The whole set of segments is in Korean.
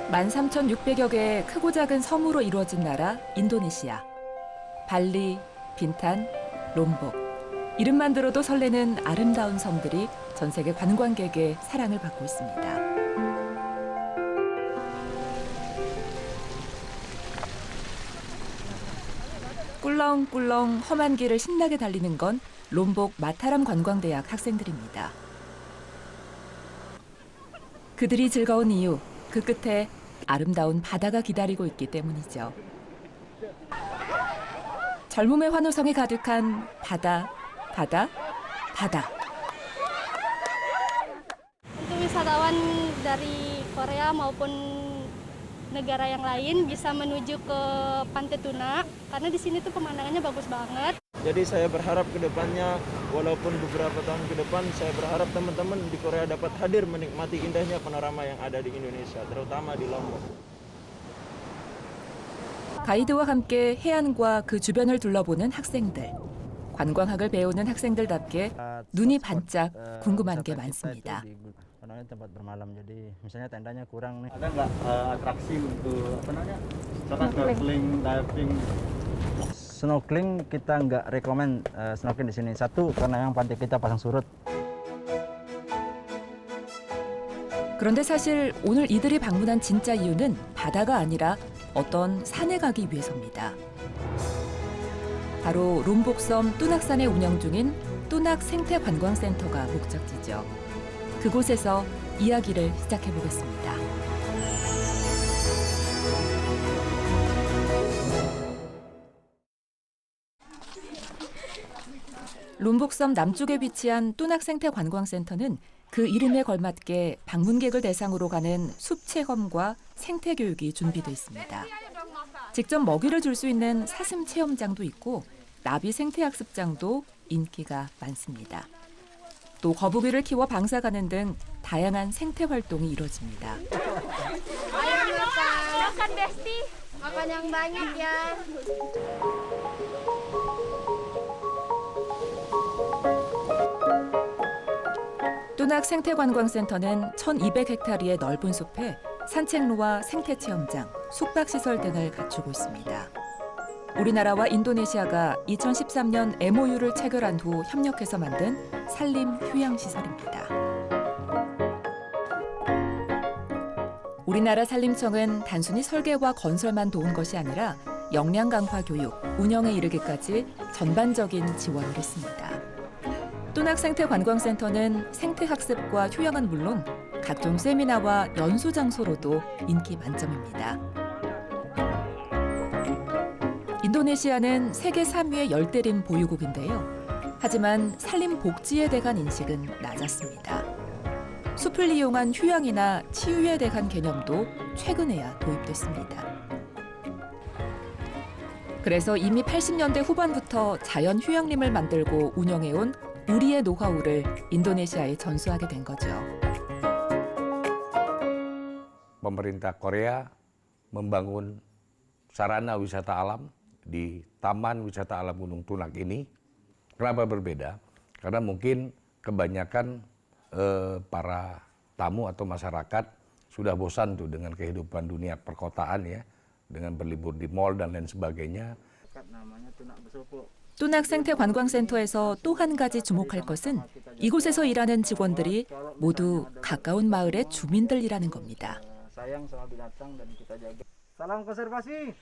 (13,600여) 개의 크고 작은 섬으로 이루어진 나라 인도네시아. 발리, 빈탄, 롬복. 이름만 들어도 설레는 아름다운 섬들이 전 세계 관광객의 사랑을 받고 있습니다. 꿀렁꿀렁 험한 길을 신나게 달리는 건 롬복 마타람 관광대학 학생들입니다. 그들이 즐거운 이유, 그 끝에 아름다운 바다가 기다리고 있기 때문이죠. 젊음의 환호성이 가득한 바다, 바다, 바다. Untuk wisatawan dari Korea maupun negara yang lain bisa menuju ke Pantai Tuna karena di sini tuh pemandangannya bagus banget. Jadi saya berharap ke depannya, walaupun beberapa tahun ke depan, saya berharap teman-teman di Korea dapat hadir menikmati indahnya panorama yang ada di Indonesia, terutama di Lombok. 가이드와 함께 해안과 그 주변을 둘러보는 학생들. 관광학을 배우는 학생들답게 눈이 반짝 궁금한 게 많습니다. tempat bermalam, jadi misalnya tendanya kurang nih. Ada nggak atraksi untuk apa namanya? Snorkeling, diving? Snorkeling kita nggak rekomen snorkeling di sini. Satu karena yang pantai kita pasang surut. 그런데 사실 오늘 이들이 방문한 진짜 이유는 바다가 아니라 어떤 산에 가기 위해서입니다. 바로 롬복섬 뚜낙산에 운영 중인 뚜낙 생태관광센터가 목적지죠. 그곳에서 이야기를 시작해 보겠습니다. 롬복섬 남쪽에 위치한 뚜낙 생태관광센터는 그 이름에 걸맞게 방문객을 대상으로 가는 숲 체험과 생태 교육이 준비돼 있습니다. 직접 먹이를 줄 수 있는 사슴 체험장도 있고 나비 생태 학습장도 인기가 많습니다. 또 거북이를 키워 방사가는 등 다양한 생태 활동이 이루어집니다. Makan Besti, makan yang banyak ya. 뚜낙 생태관광센터는 1,200헥타르의 넓은 숲에 산책로와 생태체험장, 숙박시설 등을 갖추고 있습니다. 우리나라와 인도네시아가 2013년 MOU를 체결한 후 협력해서 만든 산림 휴양시설입니다. 우리나라 산림청은 단순히 설계와 건설만 도운 것이 아니라 역량 강화 교육, 운영에 이르기까지 전반적인 지원을 했습니다. 뚜낙 생태관광센터는 생태학습과 휴양은 물론 각종 세미나와 연수 장소로도 인기 만점입니다. 인도네시아는 세계 3위의 열대림 보유국인데요. 하지만 산림 복지에 대한 인식은 낮았습니다. 숲을 이용한 휴양이나 치유에 대한 개념도 최근에야 도입됐습니다. 그래서 이미 80년대 후반부터 자연 휴양림을 만들고 운영해온 우리의 노하우를 인도네시아에 전수하게 된 거죠. Pemerintah Korea membangun sarana wisata alam di Taman Wisata Alam Gunung Tunak ini. Kenapa berbeda? Karena mungkin kebanyakan para tamu atau masyarakat sudah bosan tuh dengan kehidupan dunia perkotaan ya, dengan berlibur di mall dan lain sebagainya. 뚜낙 생태관광센터에서 또 한 가지 주목할 것은 이곳에서 일하는 직원들이 모두 가까운 마을의 주민들이라는 겁니다. Salam konservasi.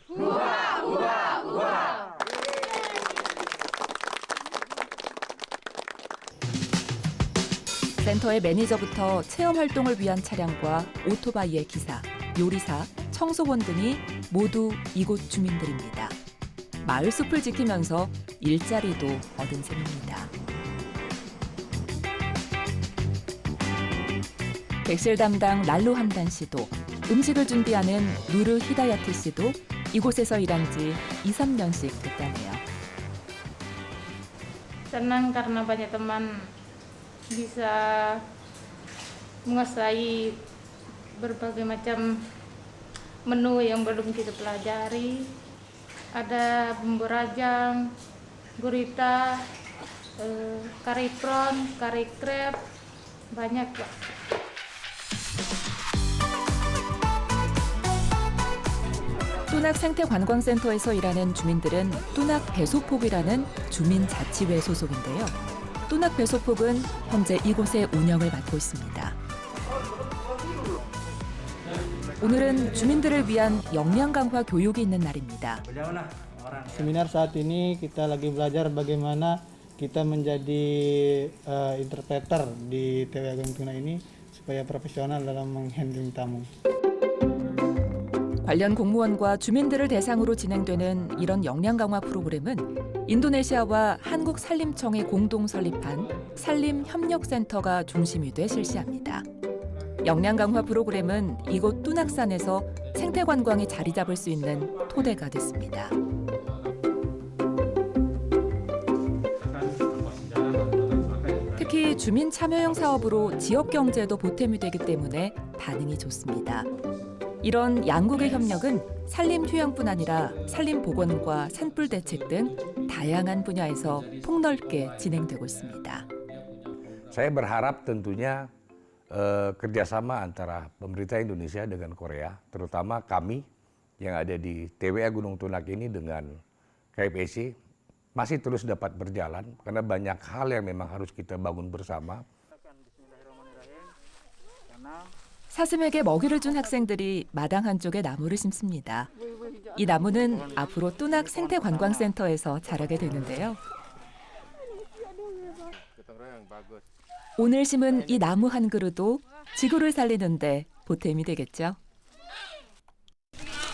센터의 매니저부터 체험 활동을 위한 차량과 오토바이의 기사, 요리사, 청소원 등이 모두 이곳 주민들입니다. 마을 숲을 지키면서 일자리도 얻은 셈입니다. 객실 담당 랄루 함단 씨도 음식을 준비하는 누르 히다야티 씨도 이곳에서 일한 지 2, 3년씩 됐다네요. Senang karena banyak teman bisa menguasai berbagai macam menu yang belum kita pelajari. Ada bumbu rajang, gurita, kari prawn, kari crab, banyak Pak. 뚜낙 생태관광센터에서 일하는 주민들은 뚜낙 배소폭이라는 주민자치회 소속인데요. 뚜낙 배소폭은 현재 이곳의 운영을 맡고 있습니다. 오늘은 주민들을 위한 역량 강화 교육이 있는 날입니다. Seminar saat ini kita lagi belajar bagaimana kita menjadi interpreter di TW Agung Tuna ini supaya profesional dalam menghandling tamu. 관련 공무원과 주민들을 대상으로 진행되는 이런 역량 강화 프로그램은 인도네시아와 한국 산림청이 공동 설립한 산림협력센터가 중심이 돼 실시합니다. 역량 강화 프로그램은 이곳 뚜낙산에서 생태 관광이 자리 잡을 수 있는 토대가 됐습니다. 특히 주민 참여형 사업으로 지역 경제에도 보탬이 되기 때문에 반응이 좋습니다. 이런 양국의 협력은 산림 휴양뿐 아니라 산림 복원과 산불 대책 등 다양한 분야에서 폭넓게 진행되고 있습니다. Saya berharap tentunya kerjasama antara pemerintah Indonesia dengan Korea, terutama kami yang ada di TWA Gunung Tunak ini dengan KPSC masih terus dapat berjalan karena banyak hal yang memang harus kita bangun bersama. 사슴에게 먹이를 준 학생들이 마당 한쪽에 나무를 심습니다. 이 나무는 앞으로 뚜낙 생태관광센터에서 자라게 되는데요. 오늘 심은 이 나무 한 그루도 지구를 살리는데 보탬이 되겠죠.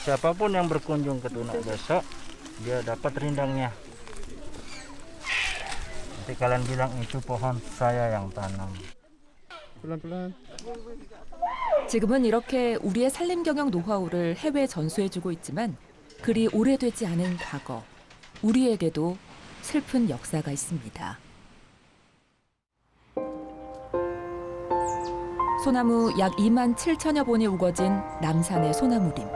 Siapapun yang berkunjung ke Tunak besok, dia dapat rindangnya. Nanti kalian bilang itu pohon saya yang tanam. Pelan-pelan. 지금은 이렇게 우리의 산림 경영 노하우를 해외에 전수해주고 있지만 그리 오래되지 않은 과거, 우리에게도 슬픈 역사가 있습니다. 소나무 약 2만 7천여 본이 우거진 남산의 소나무림.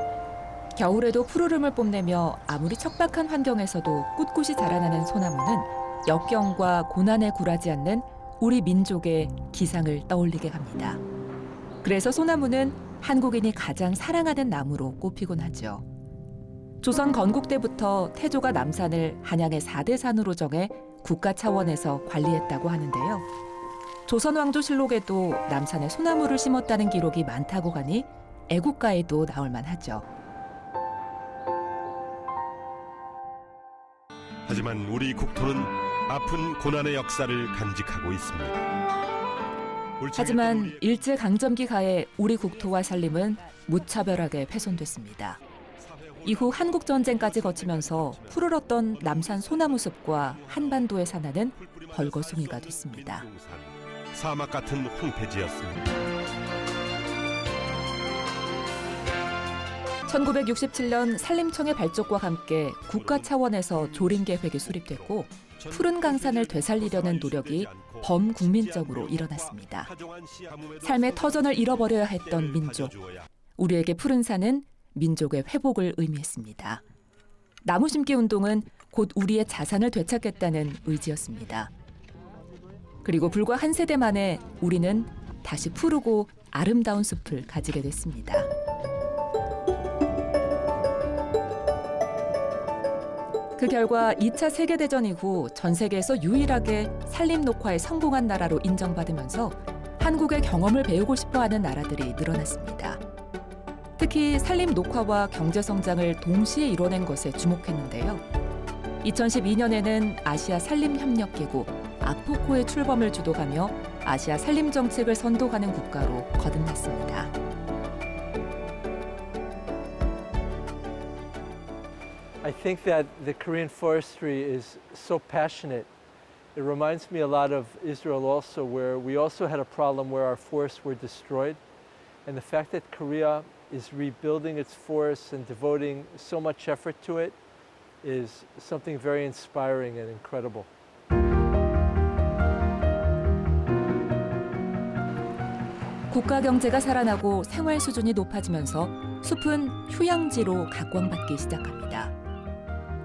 겨울에도 푸르름을 뽐내며 아무리 척박한 환경에서도 꿋꿋이 자라나는 소나무는 역경과 고난에 굴하지 않는 우리 민족의 기상을 떠올리게 합니다. 그래서 소나무는 한국인이 가장 사랑하는 나무로 꼽히곤 하죠. 조선 건국 때부터 태조가 남산을 한양의 4대 산으로 정해 국가 차원에서 관리했다고 하는데요. 조선 왕조실록에도 남산에 소나무를 심었다는 기록이 많다고 하니 애국가에도 나올 만하죠. 하지만 우리 국토는 아픈 고난의 역사를 간직하고 있습니다. 하지만 일제강점기 가해 우리 국토와 산림은 무차별하게 훼손됐습니다. 이후 한국전쟁까지 거치면서 푸르렀던 남산 소나무숲과 한반도의 산하는 벌거숭이가 됐습니다. 사막 같은 황폐지였습니다. 1967년 산림청의 발족과 함께 국가 차원에서 조림 계획이 수립됐고 푸른 강산을 되살리려는 노력이 범국민적으로 일어났습니다. 삶의 터전을 잃어버려야 했던 민족. 우리에게 푸른 산은 민족의 회복을 의미했습니다. 나무 심기 운동은 곧 우리의 자산을 되찾겠다는 의지였습니다. 그리고 불과 한 세대 만에 우리는 다시 푸르고 아름다운 숲을 가지게 됐습니다. 그 결과 2차 세계대전 이후 전 세계에서 유일하게 산림 녹화에 성공한 나라로 인정받으면서 한국의 경험을 배우고 싶어하는 나라들이 늘어났습니다. 특히 산림 녹화와 경제 성장을 동시에 이뤄낸 것에 주목했는데요. 2012년에는 아시아 산림협력기구 아포코의 출범을 주도하며 아시아 산림 정책을 선도하는 국가로 거듭났습니다. I think that the Korean forestry is so passionate. It reminds me a lot of Israel also, where we also had a problem where our forests were destroyed. And the fact that Korea is rebuilding its forests and devoting so much effort to it is something very inspiring and incredible. 국가 경제가 살아나고 생활 수준이 높아지면서 숲은 휴양지로 각광받기 시작합니다.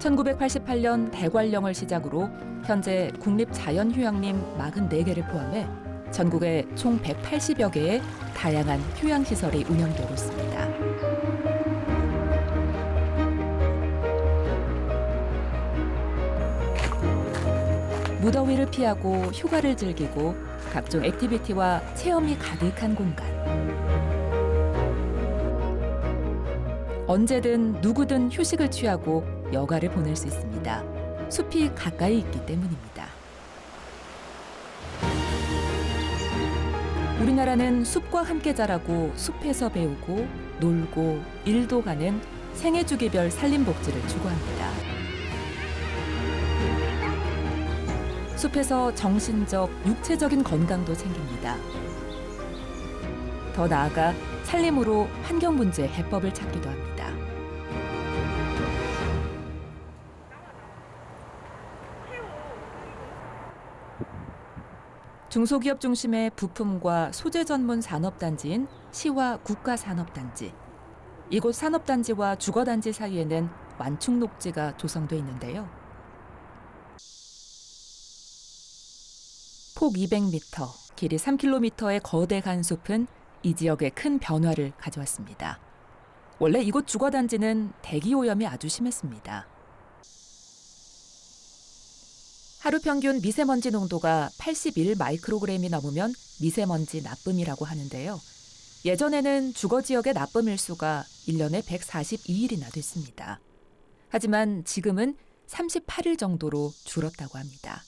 1988년 대관령을 시작으로 현재 국립자연휴양림 44개를 포함해 전국에 총 180여 개의 다양한 휴양시설이 운영되고 있습니다. 무더위를 피하고 휴가를 즐기고 각종 액티비티와 체험이 가득한 공간. 언제든 누구든 휴식을 취하고 여가를 보낼 수 있습니다. 숲이 가까이 있기 때문입니다. 우리나라는 숲과 함께 자라고 숲에서 배우고 놀고 일도 가는 생애 주기별 산림복지를 추구합니다. 숲에서 정신적, 육체적인 건강도 챙깁니다. 더 나아가 산림으로 환경 문제 해법을 찾기도 합니다. 중소기업 중심의 부품과 소재 전문 산업단지인 시와 국가산업단지. 이곳 산업단지와 주거단지 사이에는 완충녹지가 조성돼 있는데요. 폭 200m, 길이 3km의 거대한 숲은 이 지역에 큰 변화를 가져왔습니다. 원래 이곳 주거단지는 대기오염이 아주 심했습니다. 하루 평균 미세먼지 농도가 81 마이크로그램이 넘으면 미세먼지 나쁨이라고 하는데요. 예전에는 주거지역의 나쁨 일수가 1년에 142일이나 됐습니다. 하지만 지금은 38일 정도로 줄었다고 합니다.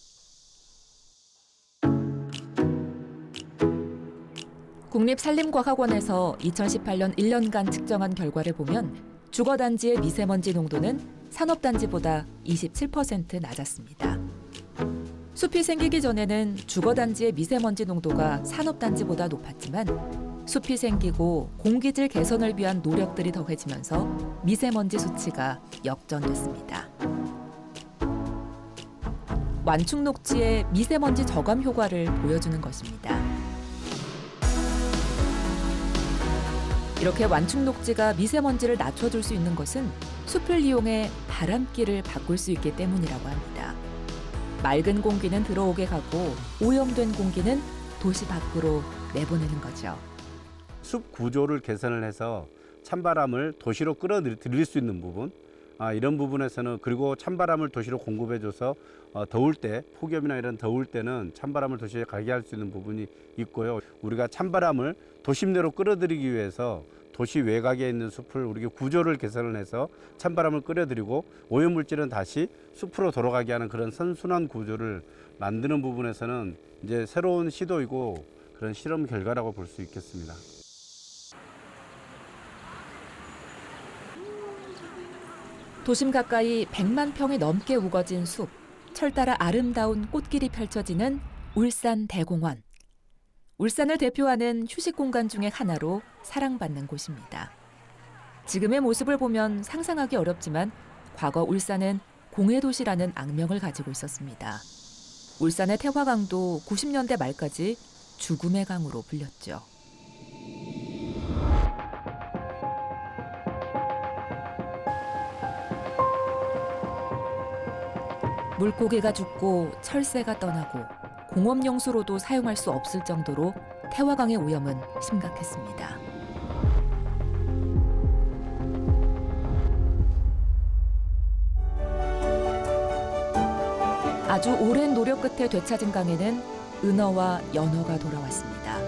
국립산림과학원에서 2018년 1년간 측정한 결과를 보면 주거단지의 미세먼지 농도는 산업단지보다 27% 낮았습니다. 숲이 생기기 전에는 주거단지의 미세먼지 농도가 산업단지보다 높았지만 숲이 생기고 공기질 개선을 위한 노력들이 더해지면서 미세먼지 수치가 역전됐습니다. 완충녹지의 미세먼지 저감 효과를 보여주는 것입니다. 이렇게 완충녹지가 미세먼지를 낮춰줄 수 있는 것은 숲을 이용해 바람기를 바꿀 수 있기 때문이라고 합니다. 맑은 공기는 들어오게 가고 오염된 공기는 도시 밖으로 내보내는 거죠. 숲 구조를 개선을 해서 찬바람을 도시로 끌어들일 수 있는 부분, 이런 부분에서는, 그리고 찬바람을 도시로 공급해줘서 더울 때, 폭염이나 이런 더울 때는 찬바람을 도시에 가게 할 수 있는 부분이 있고요. 우리가 찬바람을 도심 내로 끌어들이기 위해서 도시 외곽에 있는 숲을 우리가 구조를 개선을 해서 찬바람을 끌어들이고 오염물질은 다시 숲으로 돌아가게 하는 그런 선순환 구조를 만드는 부분에서는 이제 새로운 시도이고 그런 실험 결과라고 볼 수 있겠습니다. 도심 가까이 100만 평이 넘게 우거진 숲, 철 따라 아름다운 꽃길이 펼쳐지는 울산 대공원. 울산을 대표하는 휴식 공간 중에 하나로 사랑받는 곳입니다. 지금의 모습을 보면 상상하기 어렵지만 과거 울산은 공해도시라는 악명을 가지고 있었습니다. 울산의 태화강도 90년대 말까지 죽음의 강으로 불렸죠. 물고기가 죽고 철새가 떠나고 공업용수로도 사용할 수 없을 정도로 태화강의 오염은 심각했습니다. 아주 오랜 노력 끝에 되찾은 강에는 은어와 연어가 돌아왔습니다.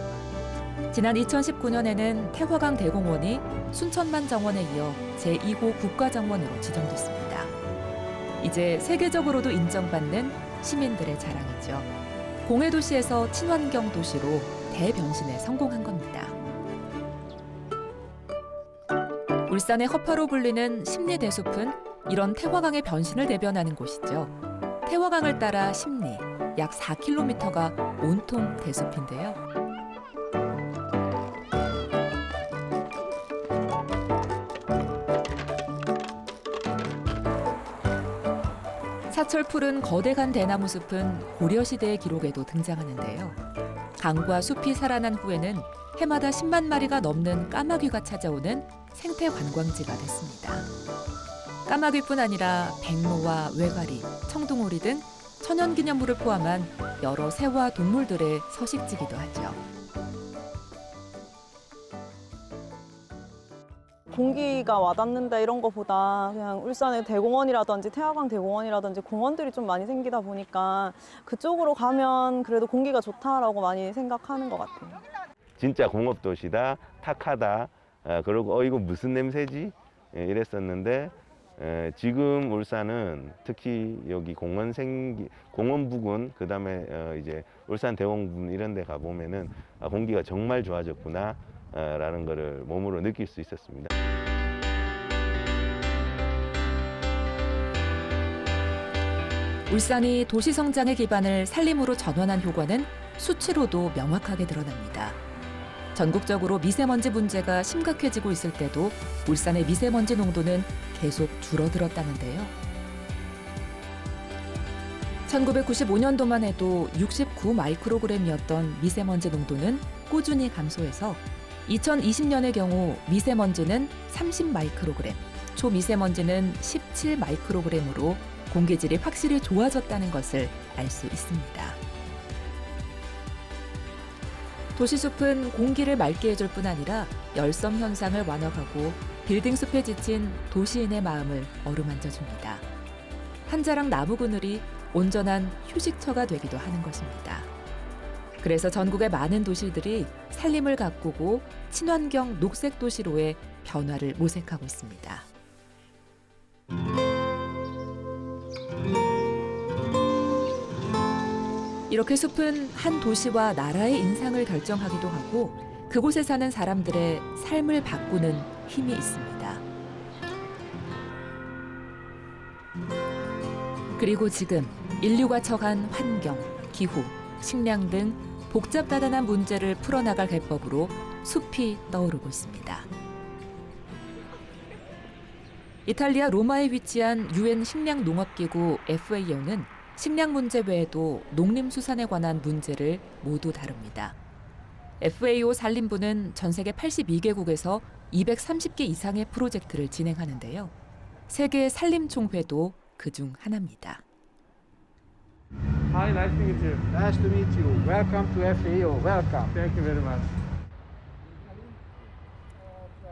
지난 2019년에는 태화강 대공원이 순천만 정원에 이어 제2호 국가정원으로 지정됐습니다. 이제 세계적으로도 인정받는 시민들의 자랑이죠. 공해도시에서 친환경 도시로 대변신에 성공한 겁니다. 울산의 허파로 불리는 심리대숲은 이런 태화강의 변신을 대변하는 곳이죠. 태화강을 따라 심리, 약 4km가 온통 대숲인데요. 사철 푸른 거대한 대나무 숲은 고려시대의 기록에도 등장하는데요. 강과 숲이 살아난 후에는 해마다 10만 마리가 넘는 까마귀가 찾아오는 생태 관광지가 됐습니다. 까마귀뿐 아니라 백로와 외가리, 청둥오리 등 천연기념물을 포함한 여러 새와 동물들의 서식지기도 하죠. 공기가 와닿는다 이런 거보다 그냥 울산의 대공원이라든지 태화강 대공원이라든지 공원들이 좀 많이 생기다 보니까 그쪽으로 가면 그래도 공기가 좋다라고 많이 생각하는 것 같아요. 진짜 공업도시다, 탁하다, 그리고 이거 무슨 냄새지? 이랬었는데 지금 울산은 특히 여기 공원 부근, 그다음에 이제 울산 대공원 부근 이런 데 가보면은 공기가 정말 좋아졌구나 라는 거를 몸으로 느낄 수 있었습니다. 울산이 도시 성장의 기반을 산림으로 전환한 효과는 수치로도 명확하게 드러납니다. 전국적으로 미세먼지 문제가 심각해지고 있을 때도 울산의 미세먼지 농도는 계속 줄어들었다는데요. 1995년도만 해도 69 마이크로그램이었던 미세먼지 농도는 꾸준히 감소해서 2020년의 경우 미세먼지는 30 마이크로그램, 초미세먼지는 17 마이크로그램으로 공기질이 확실히 좋아졌다는 것을 알 수 있습니다. 도시숲은 공기를 맑게 해줄 뿐 아니라 열섬 현상을 완화하고 빌딩 숲에 지친 도시인의 마음을 어루만져줍니다. 한 자락 나무 그늘이 온전한 휴식처가 되기도 하는 것입니다. 그래서 전국의 많은 도시들이 산림을 가꾸고 친환경 녹색 도시로의 변화를 모색하고 있습니다. 이렇게 숲은 한 도시와 나라의 인상을 결정하기도 하고 그곳에 사는 사람들의 삶을 바꾸는 힘이 있습니다. 그리고 지금 인류가 처한 환경, 기후, 식량 등 복잡다단한 문제를 풀어나갈 해법으로 숲이 떠오르고 있습니다. 이탈리아 로마에 위치한 UN 식량농업기구 FAO는 식량 문제 외에도 농림수산에 관한 문제를 모두 다룹니다. FAO 산림부는 전 세계 82개국에서 230개 이상의 프로젝트를 진행하는데요. 세계 산림총회도 그중 하나입니다. Hi, nice to meet you. Nice to meet you. Welcome to FAO. Welcome. Thank you very much.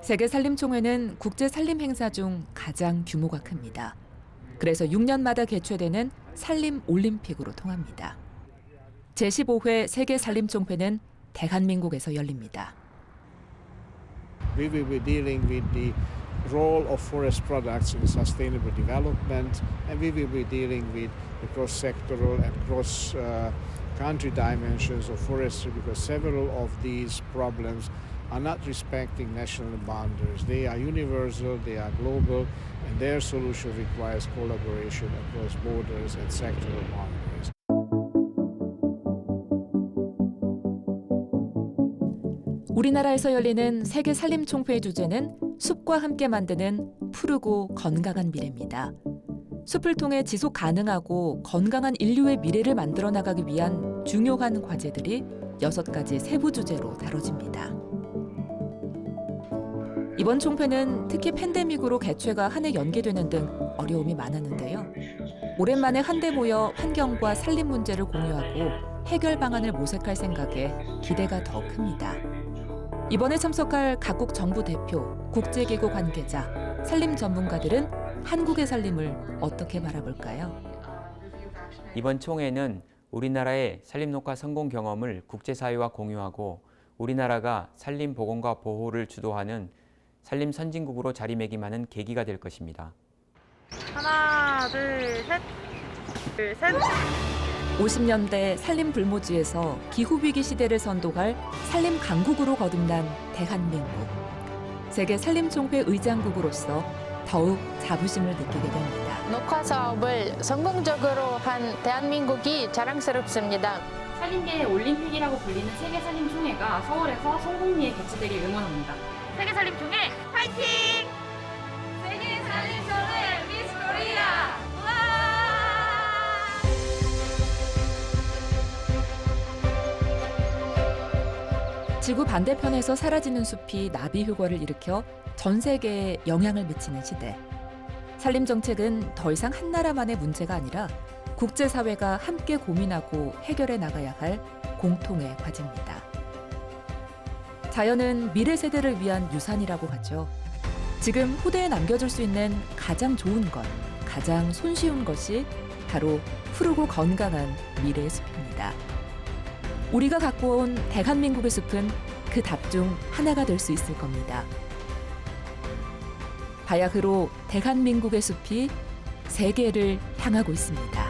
세계 산림총회는 국제 산림 행사 중 가장 규모가 큽니다. 그래서 6년마다 개최되는 산림 올림픽으로 통합니다. 제15회 세계 산림총회는 대한민국에서 열립니다. We will be dealing with the role of forest products in sustainable development, and we will be dealing with the cross-sectoral and cross-country dimensions of forestry, because several of these problems are not respecting national boundaries. They are universal, they are global, and their solution requires collaboration across borders and sectoral boundaries. 우리나라에서 열리는 세계 산림총회의 주제는 숲과 함께 만드는 푸르고 건강한 미래입니다. 숲을 통해 지속 가능하고 건강한 인류의 미래를 만들어 나가기 위한 중요한 과제들이 6가지 세부 주제로 다뤄집니다. 이번 총회는 특히 팬데믹으로 개최가 한 해 연기되는 등 어려움이 많았는데요. 오랜만에 한데 모여 환경과 산림 문제를 공유하고 해결 방안을 모색할 생각에 기대가 더 큽니다. 이번에 참석할 각국 정부 대표, 국제기구 관계자, 산림 전문가들은 한국의 산림을 어떻게 바라볼까요? 이번 총회는 우리나라의 산림농가 성공 경험을 국제사회와 공유하고 우리나라가 산림 복원과 보호를 주도하는 산림 선진국으로 자리매김하는 계기가 될 것입니다. 하나, 둘, 셋. 둘, 셋. 50년대 산림 불모지에서 기후위기 시대를 선도할 산림 강국으로 거듭난 대한민국. 세계 산림총회 의장국으로서 더욱 자부심을 느끼게 됩니다. 녹화 사업을 성공적으로 한 대한민국이 자랑스럽습니다. 산림계의 올림픽이라고 불리는 세계 산림총회가 서울에서 성공리에 개최되길 응원합니다. 세계 산림총회 파이팅! 세계 산림총회 미스 코리아! 지구 반대편에서 사라지는 숲이 나비 효과를 일으켜 전 세계에 영향을 미치는 시대. 산림 정책은 더 이상 한 나라만의 문제가 아니라 국제사회가 함께 고민하고 해결해 나가야 할 공통의 과제입니다. 자연은 미래 세대를 위한 유산이라고 하죠. 지금 후대에 남겨줄 수 있는 가장 좋은 것, 가장 손쉬운 것이 바로 푸르고 건강한 미래의 숲입니다. 우리가 갖고 온 대한민국의 숲은 그 답 중 하나가 될 수 있을 겁니다. 바야흐로 대한민국의 숲이 세계를 향하고 있습니다.